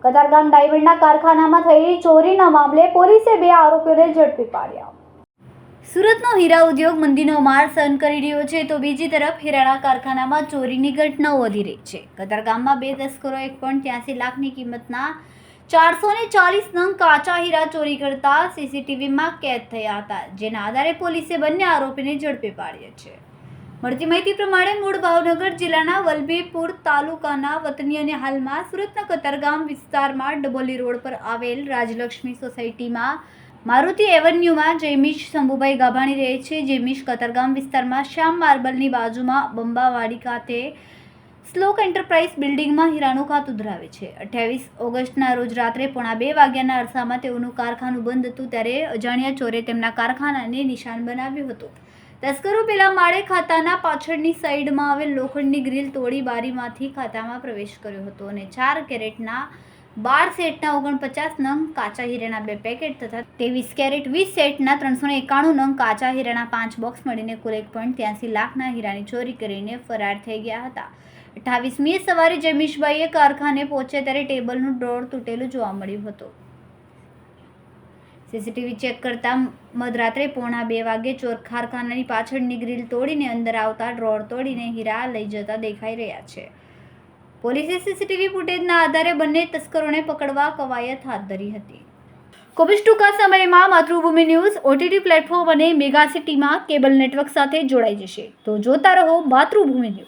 કતારગામ ડાયમંડના કારખાનામાં થયેલી ચોરીના મામલે પોલીસે 2 આરોપીઓને ઝડપી પાડ્યા. સુરતનો હીરા ઉદ્યોગ મંદીનો માર સહન કરી રહ્યો છે તો બીજી તરફ હીરાના કારખાનામાં ચોરીની ઘટનાઓ વધી રહી છે. કતારગામમાં 2 તસ્કરો 1.83 લાખની કિંમતના 440 નંગ કાચા હીરા ચોરી કરતા સીસીટીવીમાં કેદ થયા હતા, જેના આધારે પોલીસે બંને આરોપીને ઝડપી પાડ્યા છે. મળતી માહિતી પ્રમાણે મૂળ ભાવનગર જિલ્લાના વલભીપુર તાલુકાના વતની અને હાલમાં સુરતના કતારગામ વિસ્તારમાં ડબોલી રોડ પર આવેલ રાજલક્ષ્મી સોસાયટીમાં મારુતિ એવન્યુમાં જયમીશ શંભુભાઈ ગાભાણી રહે છે. જયમીશ કતારગામ વિસ્તારમાં શ્યામ માર્બલની બાજુમાં બંબાવાડી ખાતે શ્લોક એન્ટરપ્રાઇઝ બિલ્ડિંગમાં હીરાનું ખાતું ધરાવે છે. 28 ઓગસ્ટના રોજ રાત્રે 1:30 વાગ્યાના અરસામાં તેઓનું કારખાનું બંધ હતું, ત્યારે અજાણ્યા ચોરે તેમના કારખાનાને નિશાન બનાવ્યું હતું. તસ્કરો પહેલા માળે ખાતાના પાછળની સાઈડમાં આવેલ લોખંડની ગ્રીલ તોડી બારીમાંથી ખાતામાં પ્રવેશ કર્યો હતો અને 4 કેરેટના 12 સેટના 49 નંગ કાચા હીરાના 2 પેકેટ તથા 23 કેરેટ 20 સેટના 391 નંગ કાચા હીરાના 5 બોક્સ મળીને કુલ 1.83 લાખના હીરાની ચોરી કરીને ફરાર થઈ ગયા હતા. 28મીએ સવારે જયમીશભાઈએ કારખાને પહોંચ્યા ત્યારે ટેબલનું ડ્રોર તૂટેલું જોવા મળ્યું હતું. સીસીટીવી ચેક કરતા મધરાત્રે 1:45 વાગે ચોર કારખાનાની પાછળની ગ્રીલ તોડીને અંદર આવતા ડ્રોર તોડીને હીરા લઈ જતા દેખાઈ રહ્યા છે. પોલીસે સીસીટીવી ફૂટેજના આધારે બંને તસ્કરોને પકડવા કવાયત હાથ ધરી હતી. ખૂબ જ ટૂંકા સમયમાં માતૃભૂમિ ન્યૂઝ OTT પ્લેટફોર્મ અને મેગા સિટીમાં કેબલ નેટવર્ક સાથે જોડાઈ જશે, તો જોતા રહો માતૃભૂમિ ન્યૂઝ.